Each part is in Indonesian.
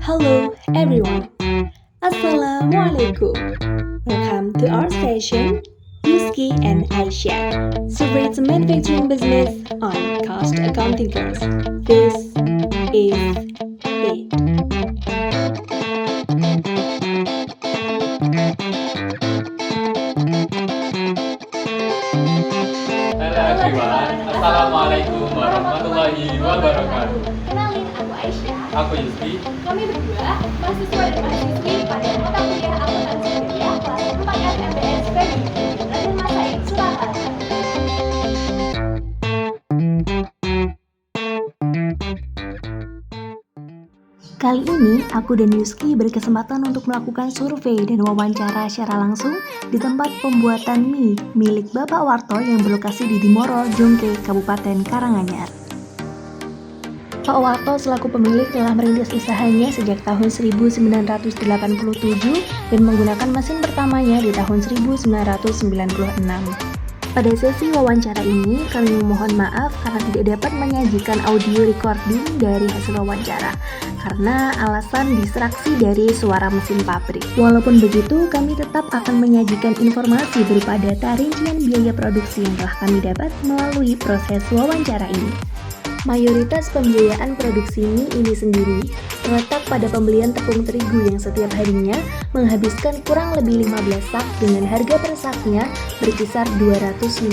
Hello everyone. Assalamualaikum. Welcome to our station, Yuski and Aisyah. Secrets Manufacturing Business on Cost Accounting Course. This is it. Halo everyone, Assalamualaikum warahmatullahi wabarakatuh. Kenalin, aku Aisyah. Aku Yuski. Kami berdua mahasiswa dan mahasiswi pada mata kuliah akuntansi kuliah kelas 4 MBS PEGI Raden Masaid, Surakarta. Kali ini, aku dan Yuski berkesempatan untuk melakukan survei dan wawancara secara langsung di tempat pembuatan mie milik Bapak Warto yang berlokasi di Dimoro, Jongke, Kabupaten Karanganyar. Pak Warto selaku pemilik telah merintis usahanya sejak tahun 1987 dan menggunakan mesin pertamanya di tahun 1996. Pada sesi wawancara ini, kami memohon maaf karena tidak dapat menyajikan audio recording dari hasil wawancara karena alasan distraksi dari suara mesin pabrik. Walaupun begitu, kami tetap akan menyajikan informasi berupa data rincian biaya produksi yang telah kami dapat melalui proses wawancara ini. Mayoritas pembiayaan produksi mie ini sendiri terletak pada pembelian tepung terigu yang setiap harinya menghabiskan kurang lebih 15 sak dengan harga per saknya berkisar 250.000.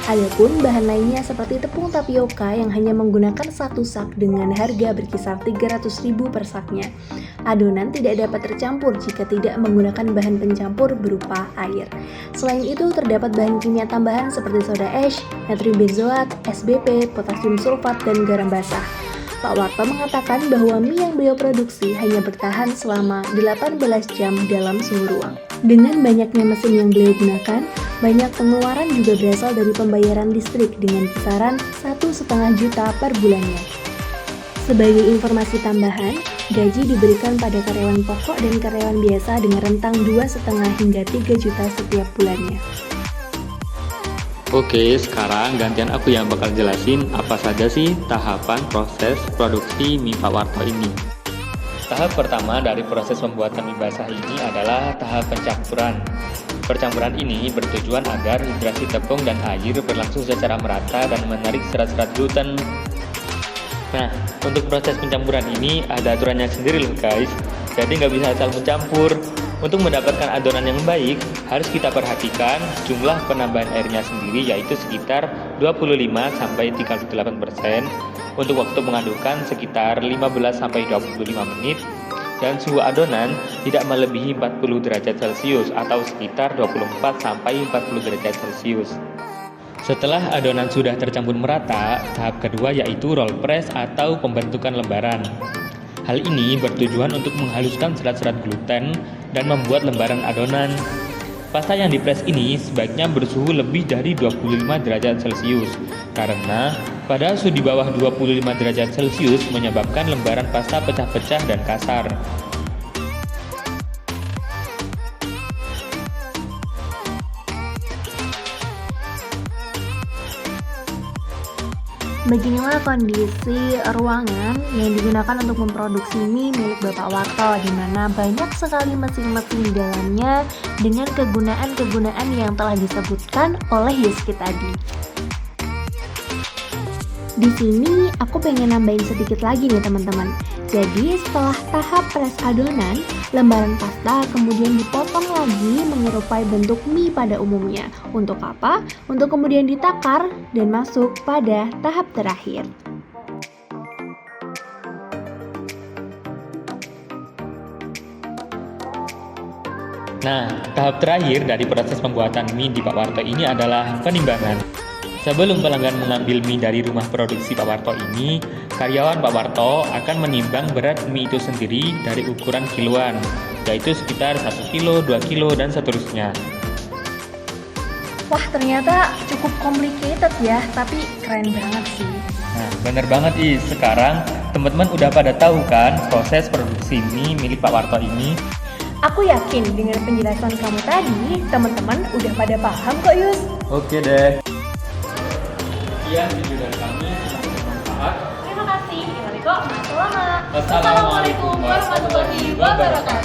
Adapun bahan lainnya seperti tepung tapioka yang hanya menggunakan 1 sak dengan harga berkisar 300.000 per saknya. Adonan tidak dapat tercampur jika tidak menggunakan bahan pencampur berupa air. Selain itu, terdapat bahan kimia tambahan seperti soda ash, natrium benzoat, SBP, potasium sulfat, dan garam basah. Pak Warto mengatakan bahwa mie yang beliau produksi hanya bertahan selama 18 jam dalam suhu ruang. Dengan banyaknya mesin yang beliau gunakan, banyak pengeluaran juga berasal dari pembayaran listrik dengan kisaran 1,5 juta per bulannya. Sebagai informasi tambahan, gaji diberikan pada karyawan pokok dan karyawan biasa dengan rentang 2,5 hingga 3 juta setiap bulannya. Oke, sekarang gantian aku yang bakal jelasin apa saja sih tahapan proses produksi mie Pak Warto ini. Tahap pertama dari proses pembuatan mie basah ini adalah tahap pencampuran. Percampuran ini bertujuan agar hidrasi tepung dan air berlangsung secara merata dan menarik serat-serat gluten. Nah, untuk proses pencampuran ini ada aturannya sendiri loh guys. Jadi nggak bisa asal mencampur. Untuk mendapatkan adonan yang baik, harus kita perhatikan jumlah penambahan airnya sendiri yaitu sekitar 25-38%. Untuk waktu mengadukkan sekitar 15-25 menit. Dan suhu adonan tidak melebihi 40 derajat Celcius atau sekitar 24-40 derajat Celcius. Setelah adonan sudah tercampur merata, tahap kedua yaitu roll press atau pembentukan lembaran. Hal ini bertujuan untuk menghaluskan serat-serat gluten dan membuat lembaran adonan. Pasta yang dipres ini sebaiknya bersuhu lebih dari 25 derajat Celcius karena pada suhu di bawah 25 derajat Celcius menyebabkan lembaran pasta pecah-pecah dan kasar. Beginilah kondisi ruangan yang digunakan untuk memproduksi mie milik Bapak Warto, di mana banyak sekali mesin-mesin di dalamnya dengan kegunaan-kegunaan yang telah disebutkan oleh Yuski tadi. Di sini aku pengen nambahin sedikit lagi nih teman-teman. Jadi setelah tahap pres adonan, lembaran pasta kemudian dipotong lagi menyerupai bentuk mie pada umumnya. Untuk apa? Untuk kemudian ditakar dan masuk pada tahap terakhir. Nah, tahap terakhir dari proses pembuatan mie di Pak Warto ini adalah penimbangan. Sebelum pelanggan mengambil mie dari rumah produksi Pak Warto ini, karyawan Pak Warto akan menimbang berat mie itu sendiri dari ukuran kiloan, yaitu sekitar 1 kilo, 2 kilo, dan seterusnya. Wah, ternyata cukup complicated ya, tapi keren banget sih. Nah, bener banget sekarang teman-teman udah pada tahu kan proses produksi mie milik Pak Warto ini? Aku yakin dengan penjelasan kamu tadi, teman-teman udah pada paham kok Yus. Oke deh. Sekian video dari kami, semoga bermanfaat. Terima kasih. Assalamualaikum. Wassalamualaikum warahmatullahi wabarakatuh.